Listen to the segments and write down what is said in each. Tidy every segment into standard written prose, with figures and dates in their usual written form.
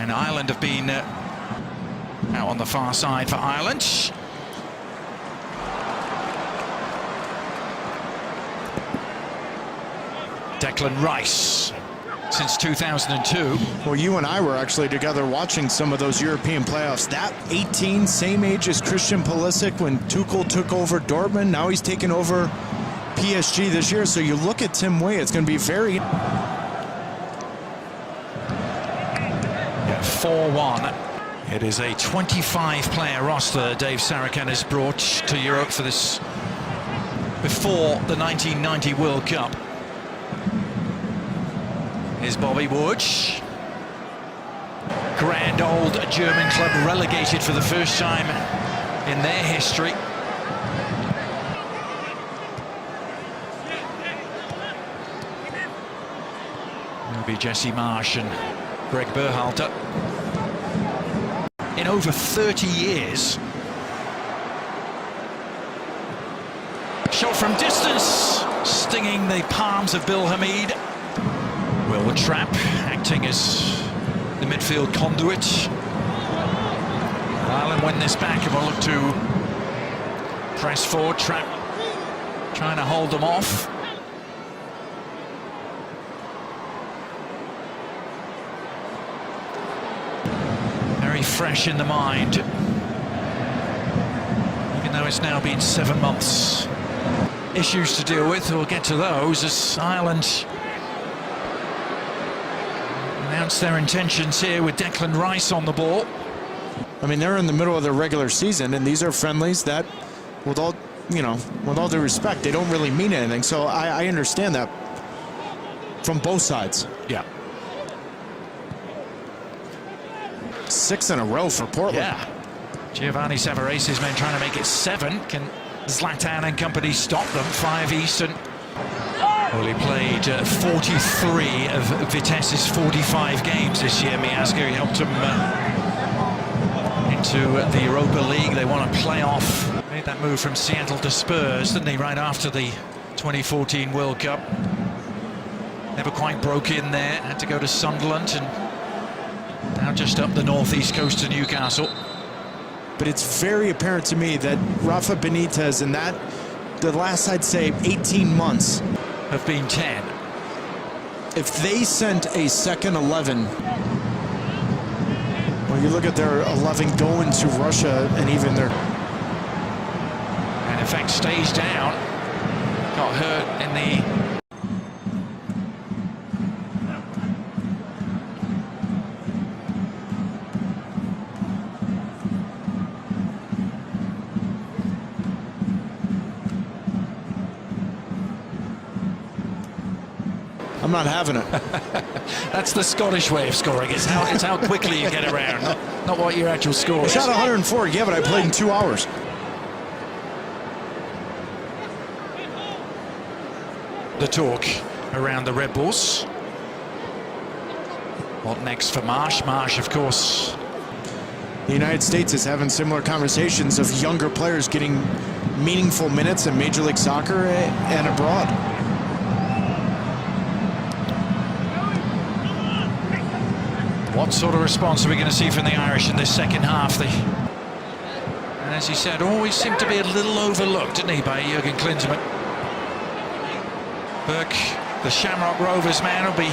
And Ireland have been out on the far side for Ireland. Declan Rice, since 2002. Well, you and I were actually together watching some of those European playoffs. That 18, same age as Christian Pulisic when Tuchel took over Dortmund. Now he's taken over PSG this year. So you look at Tim Weah, it's going to be very... Yeah, 4-1. It is a 25-player roster Dave Sarachan has brought to Europe for this before the 1990 World Cup. Here's Bobby Wood. Grand old German club relegated for the first time in their history. It'll be Jesse Marsh and Greg Berhalter. In over 30 years. Shot from distance, stinging the palms of Bill Hamid. Will Trapp acting as the midfield conduit. Ireland win this back and will look to press forward. Trapp trying to hold them off. Very fresh in the mind, even though it's now been 7 months. Issues to deal with, we'll get to those as Ireland announce their intentions here with Declan Rice on the ball. I mean, they're in the middle of their regular season, and these are friendlies that, with all, you know, with all due respect, they don't really mean anything. So I understand that from both sides. Yeah. 6 in a row for Portland. Yeah. Giovanni Savarese's men trying to make it 7. Can Zlatan and company stop them? 5 Eastern. Well, he played 43 of Vitesse's 45 games this year. Miazga, he helped them into the Europa League. They won a playoff. Made that move from Seattle to Spurs, didn't he, right after the 2014 World Cup. Never quite broke in there, had to go to Sunderland, and now just up the northeast coast to Newcastle. But it's very apparent to me that Rafa Benitez and that, the last, I'd say, 18 months, have been 10. If they sent a second 11, well, you look at their 11 going to Russia and even their... And in fact stays down, got hurt in the... I'm not having it. That's the Scottish way of scoring. It's how quickly you get around, not what your actual score is. I shot 104, yeah, but I played in 2 hours. The talk around the Red Bulls. What next for Marsh? Marsh, of course. The United States is having similar conversations of younger players getting meaningful minutes in Major League Soccer and abroad. What sort of response are we going to see from the Irish in this second half? And as you said, always seemed to be a little overlooked, didn't he, by Jurgen Klinsmann. Burke, the Shamrock Rovers man, will be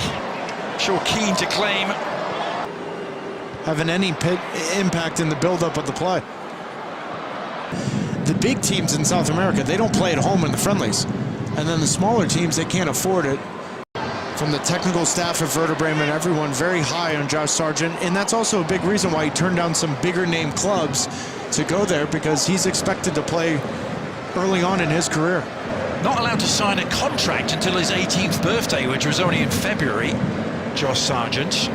sure keen to claim. Having any impact in the build-up of the play. The big teams in South America, they don't play at home in the friendlies. And then the smaller teams, they can't afford it. From the technical staff of Werder Bremen, everyone very high on Josh Sargent, and that's also a big reason why he turned down some bigger name clubs to go there, because he's expected to play early on in his career. Not allowed to sign a contract until his 18th birthday, which was only in February, Josh Sargent.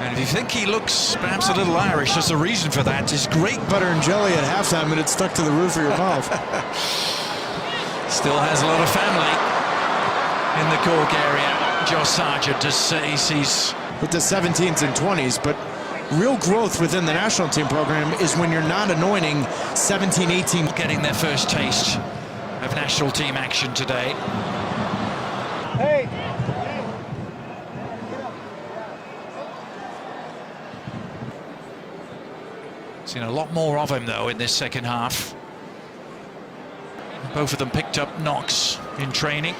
And if you think he looks perhaps a little Irish, there's a reason for that. His great butter and jelly at halftime, and it stuck to the roof of your mouth. Still has a lot of family in the Cork area. Josh Sargent, as he sees with the 17s and 20s, but real growth within the national team program is when you're not anointing 17, 18. Getting their first taste of national team action today. Hey. Seen a lot more of him, though, in this second half. Both of them picked up knocks in training.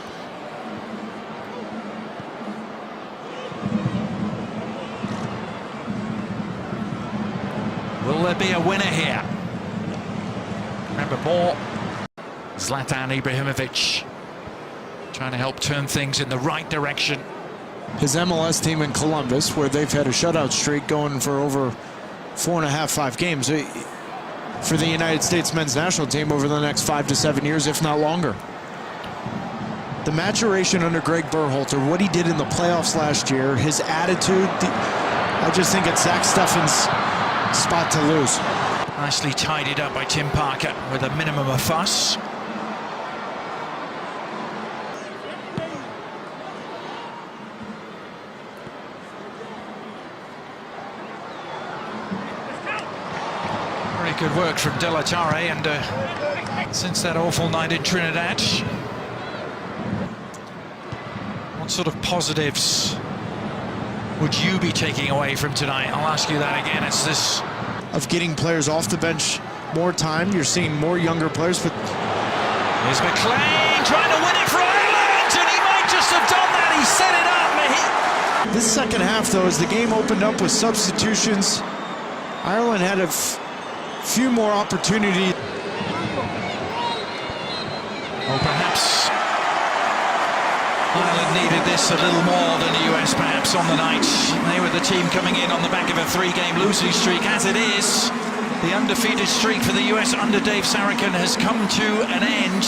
Will there be a winner here? Remember, more Zlatan Ibrahimovic trying to help turn things in the right direction. His MLS team in Columbus, where they've had a shutout streak going for over 4.5, 5 games. For the United States men's national team over the next 5 to 7 years, if not longer. The maturation under Greg Berhalter, what he did in the playoffs last year, his attitude, I just think it's Zach Steffen's spot to lose. Nicely tidied up by Tim Parker with a minimum of fuss. Very good work from De La Torre, and since that awful night in Trinidad, what sort of positives would you be taking away from tonight? I'll ask you that again. It's this of getting players off the bench more time. You're seeing more younger players, but here's McLean trying to win it for Ireland, and he might just have done that. He set it up. This second half, though, as the game opened up with substitutions, Ireland had a few more opportunities. Well, perhaps Ireland needed this a little more than the US perhaps on the night. They were the team coming in on the back of a 3-game losing streak. As it is, the undefeated streak for the US under Dave Sarachan has come to an end.